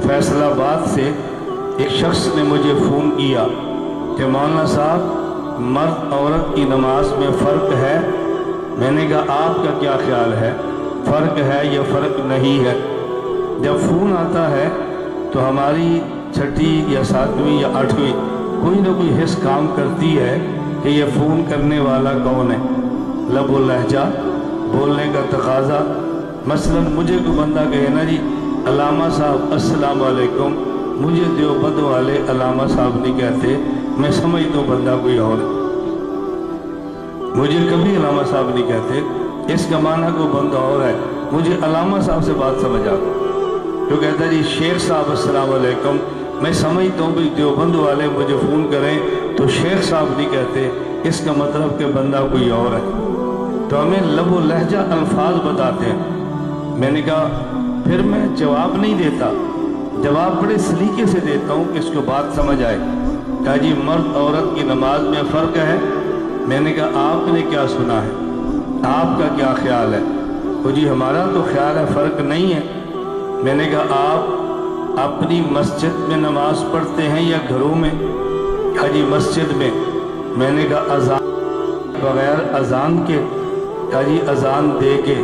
फैसलाबाद से एक शख्स ने मुझे फ़ोन किया कि मौलाना साहब मर्द औरत की नमाज में फ़र्क है। मैंने कहा आपका क्या ख्याल है, फ़र्क है या फ़र्क नहीं है? जब फ़ोन आता है तो हमारी छठी या सातवीं या आठवीं कोई ना कोई हिस्स काम करती है कि ये फ़ोन करने वाला कौन है। लबो लहजा, बोलने का तकाज़ा। मसलन मुझे कोई बंदा कहे ना जी अलामा साहब अस्सलाम वालेकुम, मुझे देवबंद वाले अलामा साहब नहीं कहते, मैं समझता हूँ बंदा कोई और है। मुझे कभी अलामा साहब नहीं कहते, इसका माना कोई बंदा और है। मुझे अलामा साहब से बात समझ आ गई। जो कहता है जी शेख साहब अस्सलाम वालेकुम, मैं समझता हूँ भाई देवबंद वाले मुझे फ़ोन करें तो शेख साहब नहीं कहते, इसका मतलब कि बंदा कोई और है। तो हमें लबो लहजा अल्फाज बताते हैं। मैंने कहा फिर मैं जवाब नहीं देता, जवाब बड़े सलीके से देता हूँ कि इसको बात समझ आए। कहा जी मर्द औरत की नमाज में फ़र्क है। मैंने कहा आपने क्या सुना है, आपका क्या ख्याल है? तो जी हमारा तो ख्याल है फ़र्क नहीं है। मैंने कहा आप अपनी मस्जिद में नमाज पढ़ते हैं या घरों में? कहा जी मस्जिद में। मैंने कहा अजान बगैर अजान के? कहा जी अजान दे के।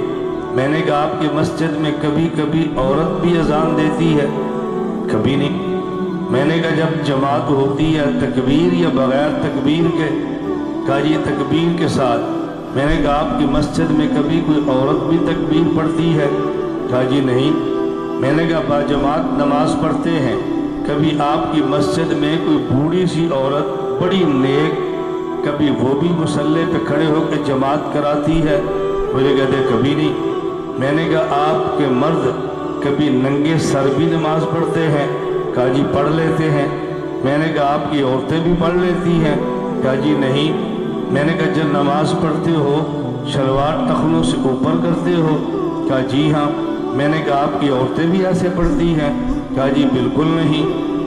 मैंने कहा आपकी मस्जिद में कभी कभी औरत भी अजान देती है? कभी नहीं। मैंने कहा जब जमात होती है तकबीर या बगैर तकबीर के? कहा जी तकबीर के साथ। मैंने कहा आपकी मस्जिद में कभी कोई औरत भी तकबीर पढ़ती है? कहा जी नहीं। मैंने कहा बाजमात नमाज पढ़ते हैं, कभी आपकी मस्जिद में कोई बूढ़ी सी औरत बड़ी नेक, कभी वो भी मुसल्ले पे खड़े होकर जमात कराती है? मुझे कहते कभी नहीं। मैंने कहा आपके मर्द कभी नंगे सर भी नमाज पढ़ते हैं? कहा जी पढ़ लेते हैं। मैंने कहा आपकी औरतें भी पढ़ लेती हैं? कहा जी नहीं। मैंने कहा जब नमाज पढ़ते हो शलवार टखनों से ऊपर करते हो? कहा जी हाँ। मैंने कहा आपकी औरतें भी ऐसे पढ़ती हैं? कहा जी बिल्कुल नहीं।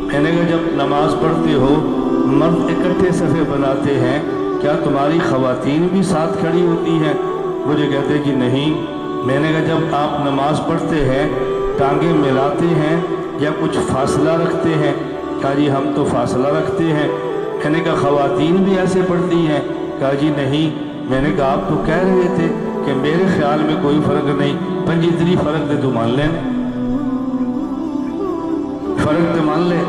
मैंने कहा जब नमाज पढ़ते हो मर्द इकट्ठे सफ़े बनाते हैं, क्या तुम्हारी ख़वातीन भी साथ खड़ी होती हैं? मुझे कहते जी नहीं। मैंने कहा जब आप नमाज पढ़ते हैं टांगे मिलाते हैं या कुछ फासला रखते हैं? कहा जी हम तो फासला रखते हैं। मैंने कहा ख़वातीन भी ऐसे पढ़ती हैं? कहा जी नहीं। मैंने कहा आप तो कह रहे थे कि मेरे ख्याल में कोई फ़र्क नहीं, पर जितनी फ़र्क दे तो मान लेने, फ़र्क तो मान ले।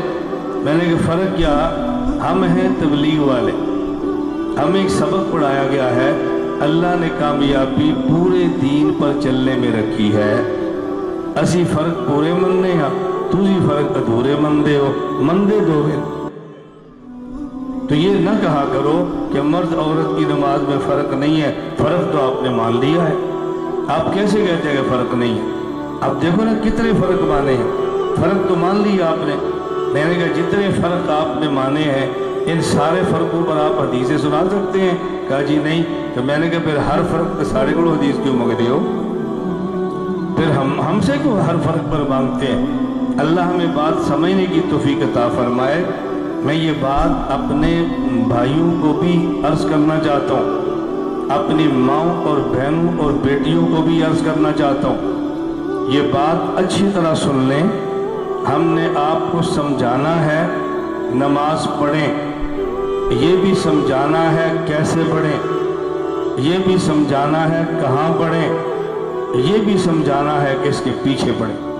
मैंने कहा फ़र्क क्या, हम हैं तबलीग वाले, हमें एक सबक पढ़ाया गया है, अल्लाह ने कामयाबी पूरे दीन पर चलने में रखी है। असी फ़र्क पूरे मनने हाँ, तुझी फ़र्क अधूरे मनदे हो, मनदे दोगे। तो ये ना कहा करो कि मर्द औरत की नमाज में फ़र्क नहीं है, फ़र्क तो आपने मान लिया है। आप कैसे कहते हैं कि फ़र्क नहीं है? अब देखो ना कितने फ़र्क माने हैं, फ़र्क तो मान लिया आपने। मैंने कहा जितने फ़र्क आपने माने हैं इन सारे फ़र्कों पर आप हदीसें सुना सकते हैं? कहा जी नहीं। तो मैंने कहा फिर हर फ़र्क पे साढ़े करोड़ हदीस क्यों मांगते हो? फिर हमसे क्यों हर फ़र्क पर मांगते हैं? अल्लाह हमें बात समझने की तौफीक अता फरमाए। मैं ये बात अपने भाइयों को भी अर्ज़ करना चाहता हूँ, अपनी माँओं और बहनों और बेटियों को भी अर्ज़ करना चाहता हूँ। ये बात अच्छी तरह सुन लें। हमने आपको समझाना है नमाज पढ़ें, ये भी समझाना है कैसे पढ़ें, ये भी समझाना है कहाँ पढ़ें, ये भी समझाना है कि इसके पीछे पढ़ें।